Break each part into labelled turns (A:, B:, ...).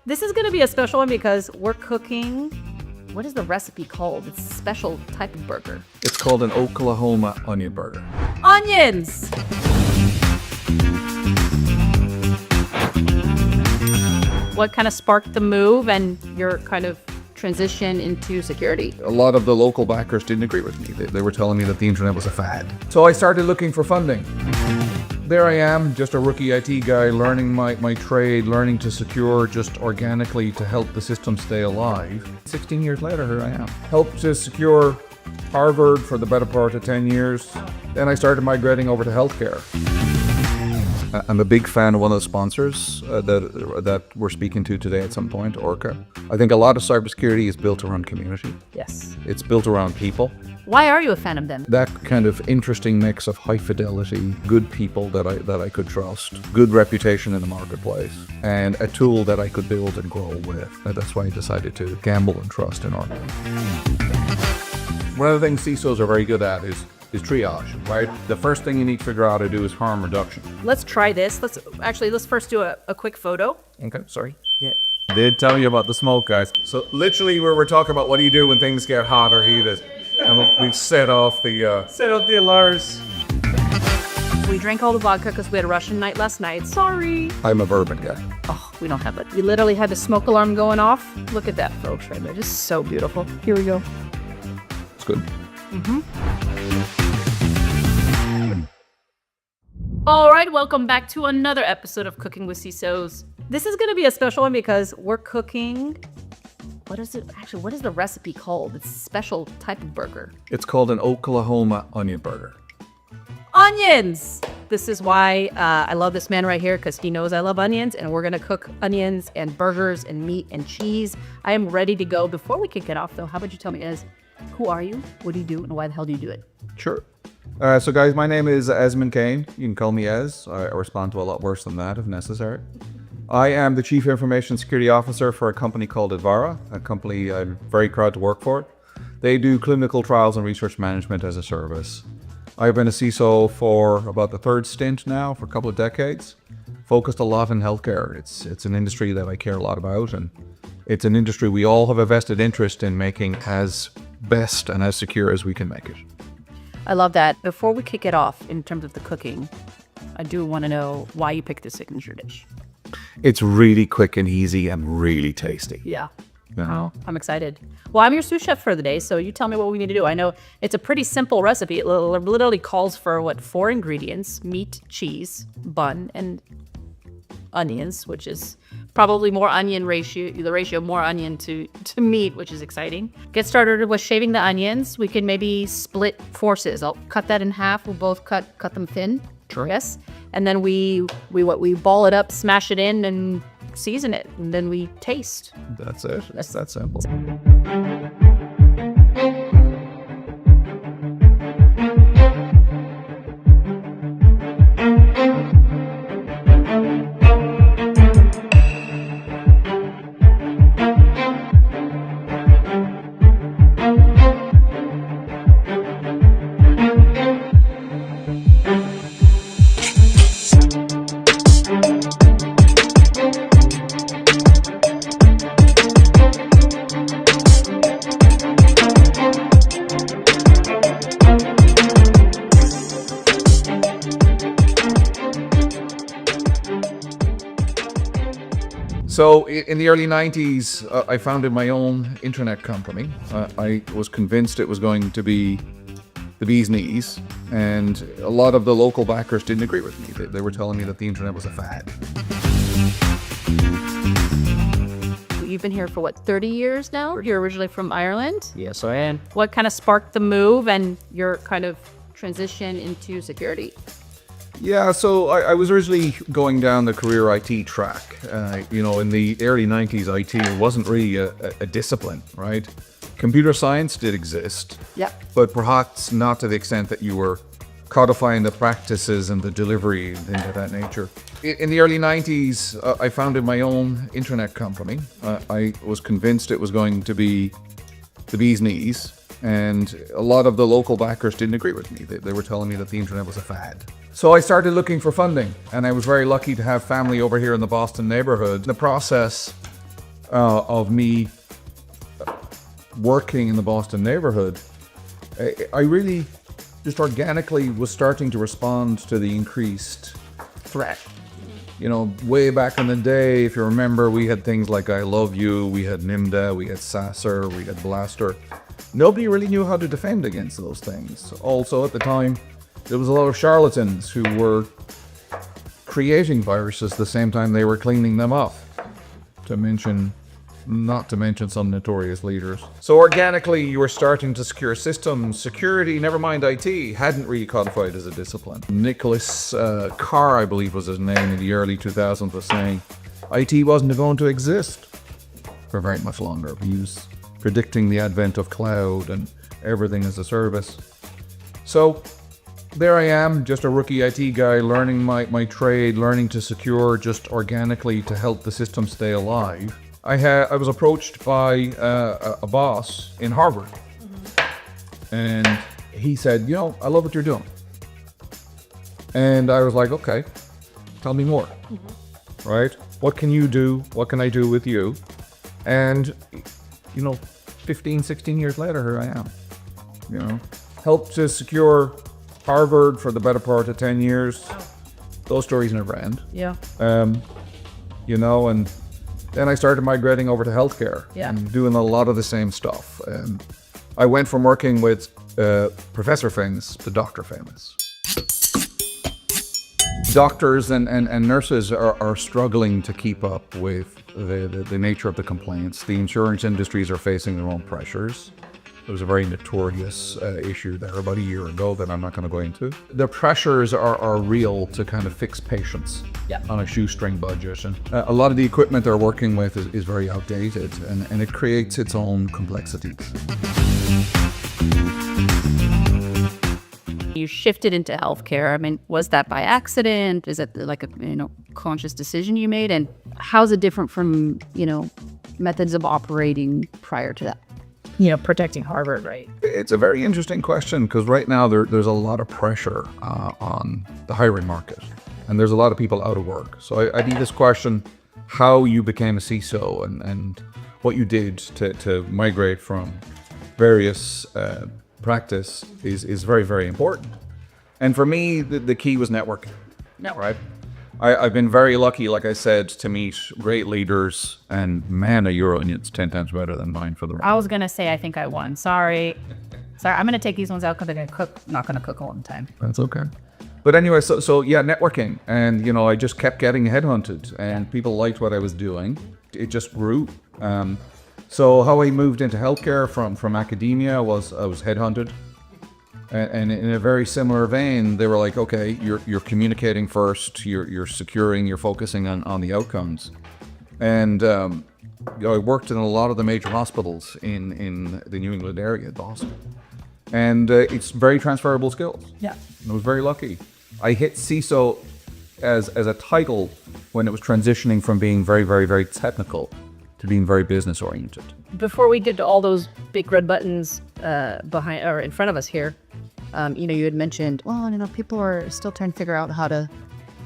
A: This is going to be a special one because we're cooking. What is the recipe called? It's a special type of burger.
B: It's called an Oklahoma onion burger.
A: Onions! What kind of sparked the move and your kind of transition into security?
B: A lot of the local backers didn't agree with me. They were telling me that the internet was a fad. So I started looking for funding. There I am, just a rookie IT guy, learning my trade, learning to secure just organically to help the system stay alive. 16 years later, here I am. Helped to secure Harvard for the better part of 10 years. Then I started migrating over to healthcare. I'm a big fan of one of the sponsors that we're speaking to today at some point, Orca. I think a lot of cybersecurity is built around community.
A: Yes.
B: It's built around people.
A: Why are you a fan of them?
B: That kind of interesting mix of high fidelity, good people that I could trust, good reputation in the marketplace, and a tool that I could build and grow with. That's why I decided to gamble and trust in Orca. One of the things CISOs are very good at is triage, right? The first thing you need to figure out how to do is harm reduction.
A: Let's try this. Let's first do a quick photo.
B: Okay, sorry.
A: Yeah.
B: I did tell you about the smoke, guys. So literally we're talking about what do you do when things get hot or heated. And we set off the alarms.
A: We drank all the vodka because we had a Russian night last night. Sorry.
B: I'm a bourbon guy.
A: Oh, we don't have it. We literally had the smoke alarm going off. Look at that, folks, right there. Just so beautiful. Here we go.
B: It's good.
A: All right, welcome back to another episode of Cooking with CISOs. This is going to be a special one because we're cooking. What is the recipe called? It's a special type of burger.
B: It's called an Oklahoma onion burger.
A: Onions! This is why I love this man right here, because he knows I love onions, and we're going to cook onions and burgers and meat and cheese. I am ready to go. Before we kick it off, though, how about you tell me, who are you, what do you do, and why the hell do you do it?
B: Sure. So guys, my name is Esmond Kane. You can call me Ez. I respond to a lot worse than that if necessary. I am the Chief Information Security Officer for a company called Advarra, a company I'm very proud to work for. They do clinical trials and research management as a service. I've been a CISO for about the third stint now, for a couple of decades. Focused a lot in healthcare. It's an industry that I care a lot about, and it's an industry we all have a vested interest in making as best and as secure as we can make it.
A: I love that. Before we kick it off, in terms of the cooking, I do want to know why you picked this signature dish.
B: It's really quick and easy and really tasty.
A: Yeah. Oh, I'm excited. Well, I'm your sous chef for the day, so you tell me what we need to do. I know it's a pretty simple recipe. It literally calls for, 4 ingredients: meat, cheese, bun, and onions, which is probably more onion more onion to meat, which is exciting. Get started with shaving the onions. We can maybe split forces. I'll cut that in half. We'll both cut them thin.
B: Sure.
A: Yes. And then we ball it up, smash it in, and season it, and then we taste.
B: That's it. It's that simple. So in the early 90s, I founded my own internet company. I was convinced it was going to be the bee's knees, and a lot of the local backers didn't agree with me. They were telling me that the internet was a fad.
A: You've been here for 30 years now? You're originally from Ireland?
C: Yes, I am.
A: What kind of sparked the move and your kind of transition into security?
B: Yeah, so I was originally going down the career IT track. In the early 90s, IT wasn't really a discipline, right? Computer science did exist,
A: yeah,
B: but perhaps not to the extent that you were codifying the practices and the delivery and things of that nature. In the early 90s, I founded my own internet company. I was convinced it was going to be the bee's knees, and a lot of the local backers didn't agree with me. They were telling me that the internet was a fad. So I started looking for funding, and I was very lucky to have family over here in the Boston neighborhood. In the process, of me working in the Boston neighborhood, I really just organically was starting to respond to the increased threat. You know, way back in the day, if you remember, we had things like I Love You, we had NIMDA, we had Sasser, we had Blaster. Nobody really knew how to defend against those things. Also, at the time, there was a lot of charlatans who were creating viruses the same time they were cleaning them up, not to mention some notorious leaders. So organically, you were starting to secure systems. Security, never mind IT, hadn't really codified as a discipline. Nicholas Carr, I believe was his name, in the early 2000s was saying IT wasn't going to exist for very much longer. He was predicting the advent of cloud and everything as a service. So there I am, just a rookie IT guy, learning my trade, learning to secure just organically to help the system stay alive. I was approached by a boss in Harvard, and he said, you know, I love what you're doing. And I was like, okay, tell me more, right? What can you do? What can I do with you? And, you know, 15, 16 years later, here I am, you know, helped to secure Harvard for the better part of 10 years. Those stories never end.
A: Yeah.
B: You know, and then I started migrating over to healthcare and doing a lot of the same stuff. I went from working with Professor Famous to Dr. Famous. Doctors and nurses are struggling to keep up with the nature of the complaints. The insurance industries are facing their own pressures. There was a very notorious issue there about a year ago that I'm not going to go into. The pressures are real to kind of fix patients on a shoestring budget. And a lot of the equipment they're working with is very outdated, and it creates its own complexities.
A: You shifted into healthcare. I mean, was that by accident? Is it like a conscious decision you made? And how's it different from methods of operating prior to that? Protecting Harvard, right?
B: It's a very interesting question because right now there's a lot of pressure on the hiring market, and there's a lot of people out of work. So I need this question: how you became a CISO and what you did to migrate from various practice is very, very important. And for me, the key was networking. Right? I've been very lucky, like I said, to meet great leaders, and man, your onion's 10 times better than mine for the round.
A: I was going to say, I think I won. Sorry. I'm going to take these ones out because they're going to cook. Not going to cook all the time.
B: That's okay. But anyway, so yeah, networking. And, I just kept getting headhunted, and people liked what I was doing. It just grew. So how I moved into healthcare from academia was I was headhunted. And in a very similar vein, they were like, okay, you're communicating first, you're securing, you're focusing on the outcomes. And I worked in a lot of the major hospitals in the New England area, Boston. And it's very transferable skills.
A: Yeah.
B: I was very lucky. I hit CISO as a title when it was transitioning from being very, very, very technical to being very business oriented.
A: Before we get to all those big red buttons behind or in front of us here, you had mentioned, people are still trying to figure out how to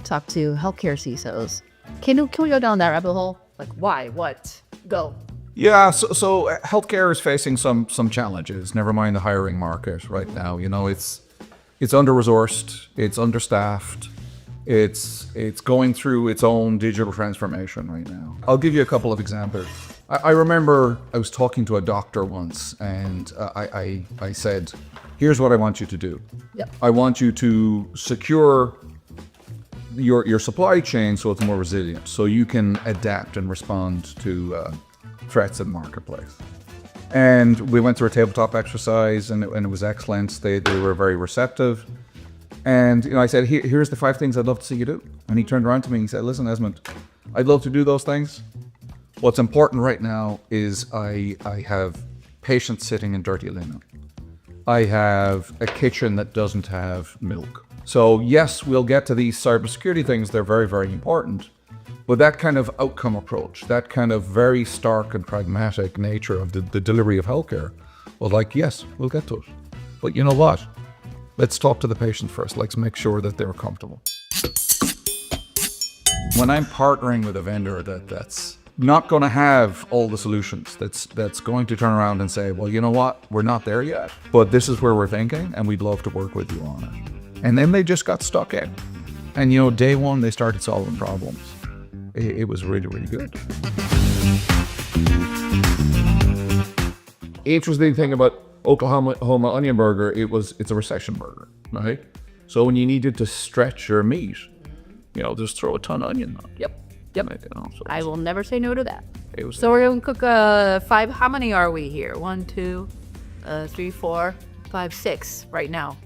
A: talk to healthcare CISOs. Can we go down that rabbit hole? Like, why? What? Go.
B: Yeah, so healthcare is facing some challenges. Never mind the hiring market right now. It's under-resourced, it's understaffed, it's going through its own digital transformation right now. I'll give you a couple of examples. I remember I was talking to a doctor once, and I said, here's what I want you to do.
A: Yep.
B: I want you to secure your supply chain so it's more resilient, so you can adapt and respond to threats in the marketplace. And we went through a tabletop exercise, and it was excellent. They were very receptive. And I said, here's the 5 things I'd love to see you do. And he turned around to me and he said, listen, Esmond, I'd love to do those things. What's important right now is I have patients sitting in dirty linen. I have a kitchen that doesn't have milk. So yes, we'll get to these cybersecurity things. They're very, very important. But that kind of outcome approach, that kind of very stark and pragmatic nature of the delivery of healthcare, well, yes, we'll get to it. But you know what? Let's talk to the patient first. Let's make sure that they're comfortable. When I'm partnering with a vendor that's not going to have all the solutions. That's going to turn around and say, well, you know what, we're not there yet, but this is where we're thinking, and we'd love to work with you on it. And then they just got stuck in. And day one, they started solving problems. It was really, really good. Interesting thing about Oklahoma onion burger, it's a recession burger, right? So when you needed to stretch your meat, just throw a ton of onion on it.
A: Yep.
B: So
A: I will never say no to that.
B: was
A: So we're going to cook 5. How many are we here? 1, 2, 3, 4, 5, 6 right now.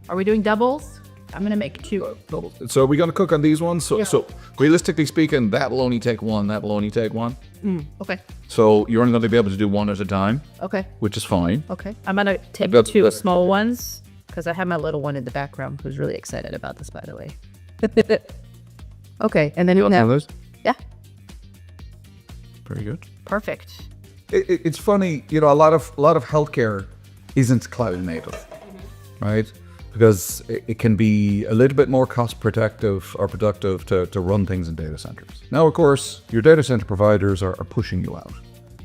A: Are we doing doubles? I'm going to make 2.
B: So we're going to cook on these ones. So realistically speaking, that will only take one.
A: Okay.
B: So you're only going to be able to do one at a time.
A: Okay.
B: Which is fine.
A: Okay. I'm going to take
B: That's
A: 2
B: better.
A: small ones because I have my little one in the background who's really excited about this, by the way. Okay. And then
B: You want
A: now,
B: those?
A: yeah,
B: Very good.
A: perfect.
B: It's funny, a lot of healthcare isn't cloud native, right? Because it can be a little bit more cost productive to run things in data centers. Now, of course, your data center providers are pushing you out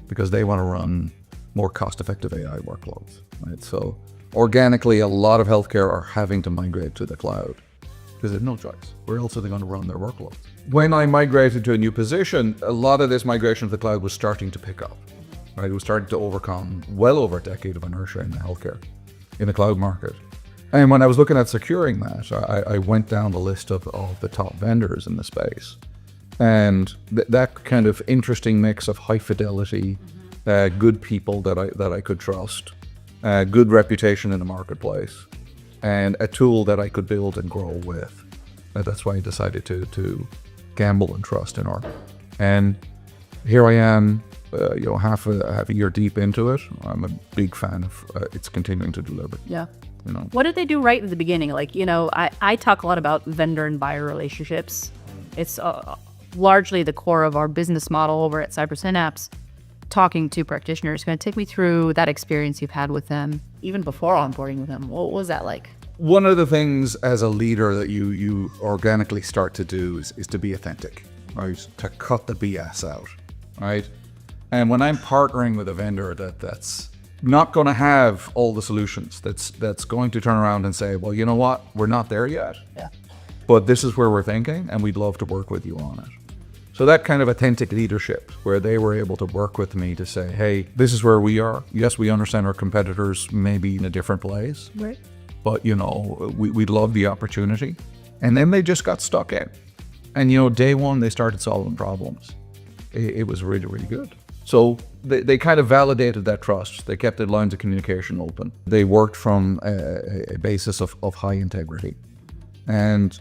B: because they want to run more cost-effective AI workloads, right? So organically, a lot of healthcare are having to migrate to the cloud because they have no choice. Where else are they going to run their workloads? When I migrated to a new position, a lot of this migration to the cloud was starting to pick up, right? It was starting to overcome well over a decade of inertia in the healthcare, in the cloud market. And when I was looking at securing that, I went down the list of the top vendors in the space. And that kind of interesting mix of high fidelity, good people that I could trust, good reputation in the marketplace, and a tool that I could build and grow with. That's why I decided to gamble and trust in Oracle. And here I am, half a year deep into it. I'm a big fan of it's continuing to deliver.
A: Yeah.
B: You know.
A: What did they do right at the beginning? Like, I talk a lot about vendor and buyer relationships. It's largely the core of our business model over at CyberSynapse. Talking to practitioners, going to take me through that experience you've had with them, even before onboarding with them. What was that like?
B: One of the things as a leader that you organically start to do is to be authentic, right? To cut the BS out, right? And when I'm partnering with a vendor that's not going to have all the solutions, that's going to turn around and say, well, you know what, we're not there yet.
A: Yeah.
B: But this is where we're thinking, and we'd love to work with you on it. So that kind of authentic leadership, where they were able to work with me to say, hey, this is where we are. Yes, we understand our competitors may be in a different place,
A: Right.
B: but we'd love the opportunity. And then they just got stuck in. And day one, they started solving problems. It was really, really good. So they kind of validated that trust. They kept their lines of communication open. They worked from a basis of high integrity. And,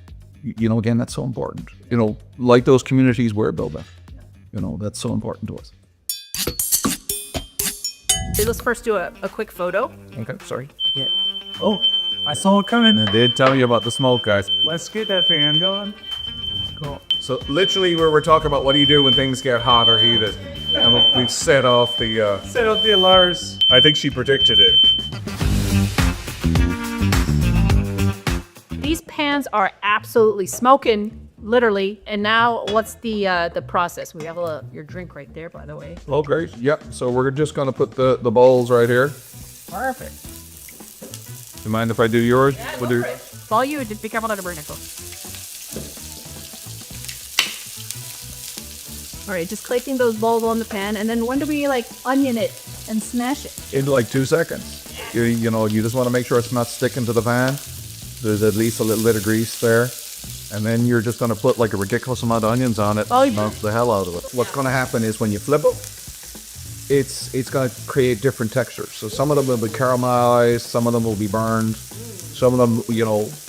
B: again, that's so important. Like those communities we're building, that's so important to us.
A: So let's first do a quick photo.
B: Okay, sorry.
A: Yeah.
C: Oh, I saw it coming.
B: I did tell you about the smoke, guys.
C: Let's get that fan going. Cool.
B: So literally we're talking about what do you do when things get hot or heated. And we've set off the...
C: Set up the alarms.
B: I think she predicted it.
A: These pans are absolutely smoking, literally. And now what's the process? We have your drink right there, by the way.
B: Oh, great. Yep. So we're just going to put the bowls right here.
A: Perfect.
B: Do you mind if I do yours?
A: Yeah,
B: We'll
A: go
B: do-
A: for it. It's all you. Just be careful not to burn it. All right, just clicking those bowls on the pan, and then when do we onion it and smash it?
B: In like 2 seconds. You just want to make sure it's not sticking to the pan. There's at least a little bit of grease there. And then you're just going to put like a ridiculous amount of onions on it.
A: Oh,
B: And melt the hell out of it. What's going to happen is when you flip it, it's going to create different textures. So some of them will be caramelized, some of them will be burned. Some of them,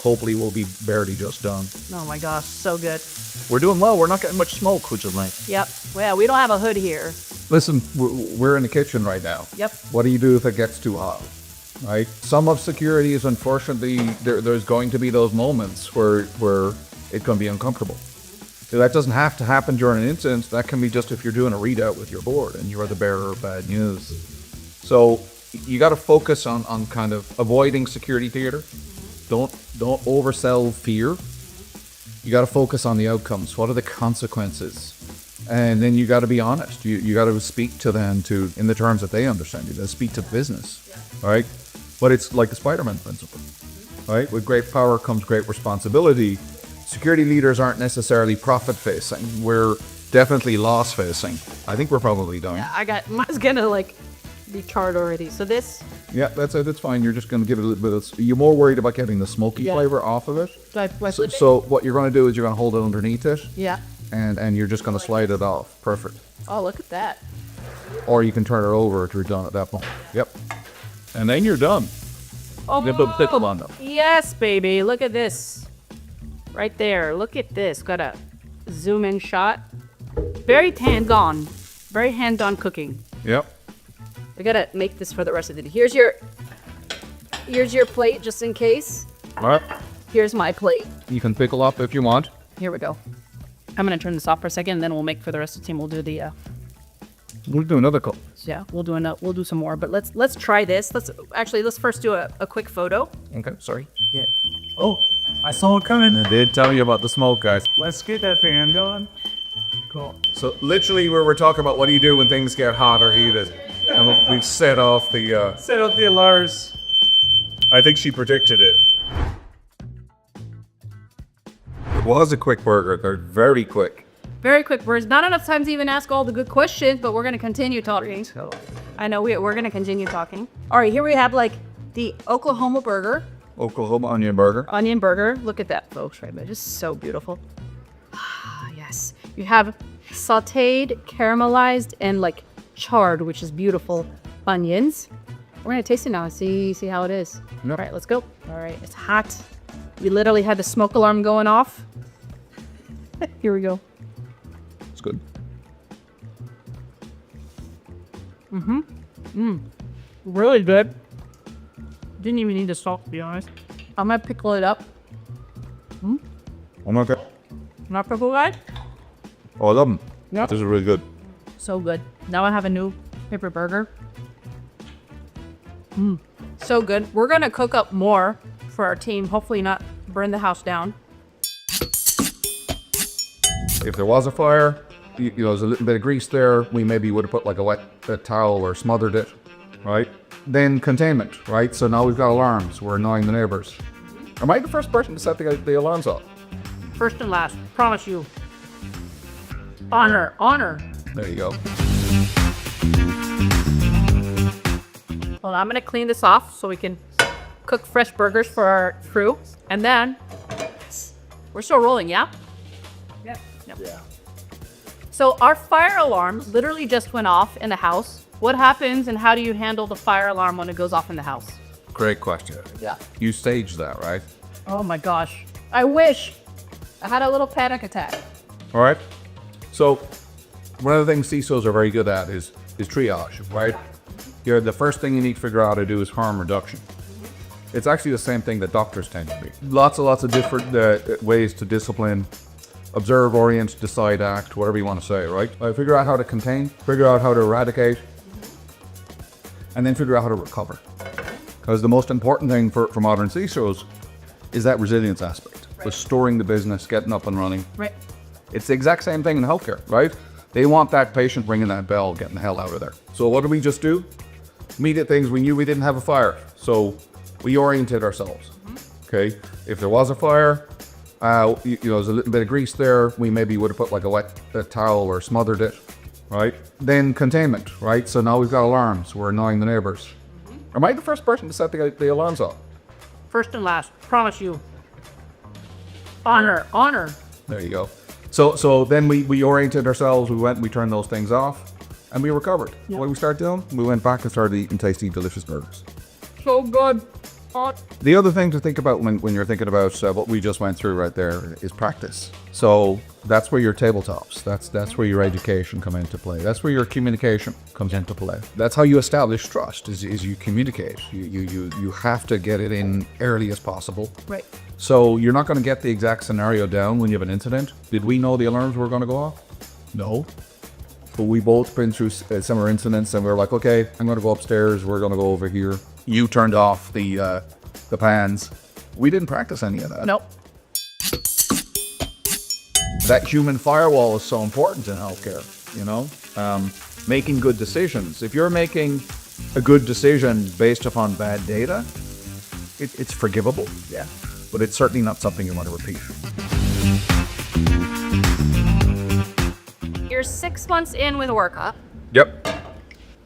B: hopefully will be barely just done.
A: Oh my gosh, so good.
B: We're doing well. We're not getting much smoke, which is nice.
A: Yep. Well, we don't have a hood here.
B: Listen, we're in the kitchen right now.
A: Yep.
B: What do you do if it gets too hot? Right? Some of security is unfortunately, there's going to be those moments where it's going to be uncomfortable. So that doesn't have to happen during an incident. That can be just if you're doing a readout with your board and you're the bearer of bad news. So you got to focus on kind of avoiding security theater. Don't oversell fear. You got to focus on the outcomes. What are the consequences? And then you got to be honest. You got to speak to them in the terms that they understand. You got to speak to business, right? But it's like the Spider-Man principle, right? With great power comes great responsibility. Security leaders aren't necessarily profit-facing. We're definitely loss-facing. I think we're probably done.
A: Mine's gonna like be charred already. So this.
B: Yeah, that's it. That's fine. You're just going to give it a little bit of... You're more worried about getting the smoky flavor off of it.
A: Do I flip it?
B: So what you're going to do is you're going to hold it underneath it.
A: Yeah.
B: And you're just going to slide it off. Perfect.
A: Oh, look at that.
B: Or you can turn it over if you're done at that point. Yep. And then you're done.
A: Oh,
B: Get the pickle on them.
A: yes, baby. Look at this. Right there. Look at this. Got a zoom in shot. Very hands-on. Very hands-on cooking.
B: Yep.
A: We gotta make this for the rest of the day. Here's your plate, just in case.
B: All right.
A: Here's my plate.
B: You can pickle up if you want.
A: Here we go. I'm gonna turn this off for a second, and then we'll make for the rest of the team. We'll do the
B: We'll do another cup.
A: yeah, we'll do some more. But let's try this. Let's first do a quick photo.
B: Okay, sorry.
C: Yeah. Oh, I saw it coming.
B: I did tell you about the smoke, guys.
C: Let's get that fan going. Cool.
B: So literally we're talking about what do you do when things get hot or heated. And we've set off the...
C: Set up the alarms.
B: I think she predicted it. It was a quick burger. They're very quick.
A: Very quick words. Not enough time to even ask all the good questions, but we're gonna continue talking. I know we're gonna continue talking. All right, here we have like the Oklahoma burger,
B: Oklahoma onion burger.
A: onion burger. Look at that, folks, right there. Just so beautiful. Yes. You have sauteed, caramelized, and like charred, which is beautiful, onions. We're gonna taste it now and see how it is.
B: Yep.
A: All right, let's go. All right, it's hot. We literally had the smoke alarm going off. Here we go.
B: It's good.
A: Really good. Didn't even need the salt, to be honest. I'm gonna pickle it up.
B: Oh my god.
A: Not pickle guy?
B: Oh, I love them.
A: Yep.
B: This is really good.
A: So good. Now I have a new paper burger. So good. We're gonna cook up more for our team. Hopefully not burn the house down.
B: If there was a fire, you know, there's a little bit of grease there, we maybe would have put like a wet towel or smothered it, right? Then containment, right? So now we've got alarms. We're annoying the neighbors. Am I the first person to set the alarms off?
A: First and last. Promise you. Honor.
B: There you go.
A: Well, I'm gonna clean this off so we can cook fresh burgers for our crew. And then, we're still rolling, yeah? Yeah. So our fire alarm literally just went off in the house. What happens and how do you handle the fire alarm when it goes off in the house?
B: Great question.
A: Yeah.
B: You staged that, right?
A: Oh my gosh. I wish. I had a little panic attack.
B: All right. So one of the things CISOs are very good at is triage, right? The first thing you need to figure out how to do is harm reduction. It's actually the same thing that doctors tend to be. Lots of different ways to discipline, observe, orient, decide, act, whatever you want to say, right? Figure out how to contain, figure out how to eradicate, and then figure out how to recover. Because the most important thing for modern CISOs is that resilience aspect. Restoring the business, getting up and running.
A: Right.
B: It's the exact same thing in healthcare, right? They want that patient ringing that bell, getting the hell out of there. So what did we just do? Immediate things, we knew we didn't have a fire. So we oriented ourselves, okay? If there was a fire, there's a little bit of grease there, we maybe would have put like a wet towel or smothered it, right? Then containment, right? So now we've got alarms, we're annoying the neighbors. Am I the first person to set the alarms off?
A: First and last. Promise you. Honor.
B: There you go. So then we oriented ourselves, we went and we turned those things off, and we recovered.
A: Yeah.
B: What did we start doing? We went back and started eating tasty, delicious burgers.
A: So good. Hot.
B: The other thing to think about when you're thinking about what we just went through right there is practice. So that's where your tabletops, that's where your education come into play. That's where your communication comes into play. That's how you establish trust, is you communicate. You have to get it in early as possible.
A: Right.
B: So you're not going to get the exact scenario down when you have an incident. Did we know the alarms were going to go off? No. But we both been through similar incidents and we were like, okay, I'm going to go upstairs. We're going to go over here. You turned off the pans. We didn't practice any of that.
A: Nope.
B: That human firewall is so important in healthcare, you know? Making good decisions. If you're making a good decision based upon bad data, it's forgivable, yeah, but it's certainly not something you want to repeat.
A: You're 6 months in with Orca.
B: Yep.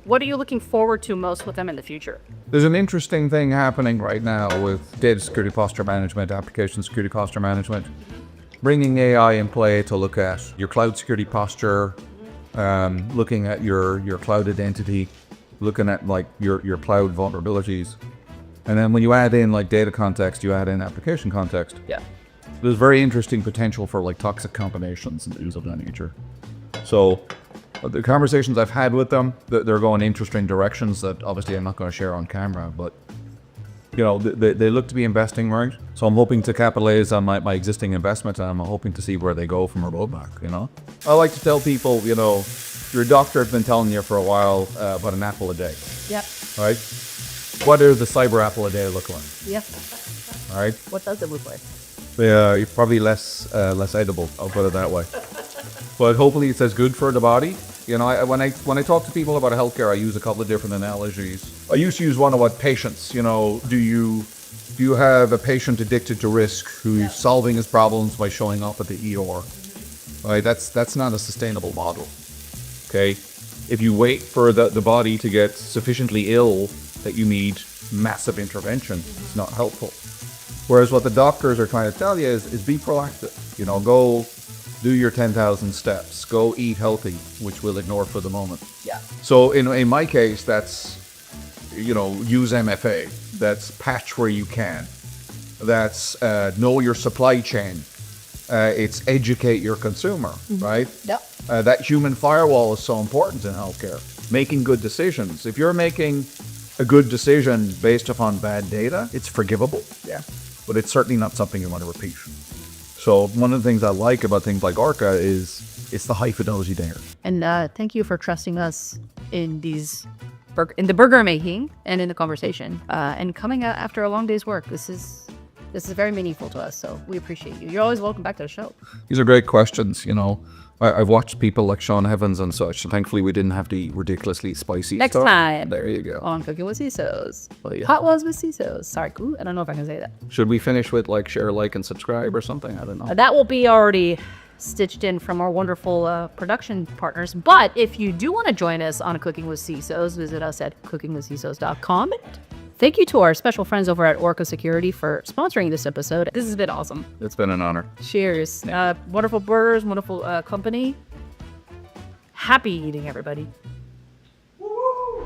A: What are you looking forward to most with them in the future?
B: There's an interesting thing happening right now with data security posture management, application security posture management, bringing AI in play to look at your cloud security posture, looking at your cloud identity, looking at like your cloud vulnerabilities. And then when you add in like data context, you add in application context.
A: Yeah.
B: There's very interesting potential for like toxic combinations and things of that nature. So the conversations I've had with them, they're going interesting directions that obviously I'm not going to share on camera, but you know, they look to be investing right. So I'm hoping to capitalize on my existing investment, and I'm hoping to see where they go from a roadmap, you know. I like to tell people, you know, your doctor has been telling you for a while about an apple a day.
A: Yep.
B: Right? What does the cyber apple a day look like?
A: Yep.
B: All right?
A: What does it look like?
B: Yeah, probably less edible, I'll put it that way. But hopefully it's as good for the body. You know, when I talk to people about healthcare, I use a couple of different analogies. I used to use one about patients. You know, do you have a patient addicted to risk who's solving his problems by showing up at the ER? Right, that's not a sustainable model. Okay, if you wait for the body to get sufficiently ill that you need massive intervention, it's not helpful. Whereas what the doctors are trying to tell you is be proactive. You know, go do your 10,000 steps, go eat healthy, which we'll ignore for the moment.
A: Yeah.
B: So in my case, that's, you know, use MFA. That's patch where you can. That's know your supply chain. It's educate your consumer, right?
A: Yep.
B: That human firewall is so important in healthcare. Making good decisions. If you're making a good decision based upon bad data, it's forgivable, yeah, but it's certainly not something you want to repeat. So one of the things I like about things like Orca is it's the high fidelity there.
A: And thank you for trusting us in in the burger making and in the conversation and coming out after a long day's work. This is very meaningful to us, so we appreciate you. You're always welcome back to the show.
B: These are great questions, you know. I've watched people like Sean Evans and such, and thankfully we didn't have the ridiculously spicy
A: Next
B: stuff.
A: time.
B: There you go.
A: On Cooking with CISOs.
B: Well, yeah.
A: Hot Ones with CISOs. Sorry, ooh, I don't know if I can say that.
B: Should we finish with like share, like, and subscribe or something? I don't know.
A: That will be already stitched in from our wonderful production partners. But if you do want to join us on Cooking with CISOs, visit us at cookingwithcisos.com. Thank you to our special friends over at Orca Security for sponsoring this episode. This has been awesome.
B: It's been an honor.
A: Cheers. Wonderful burgers, wonderful company. Happy eating, everybody. Woo!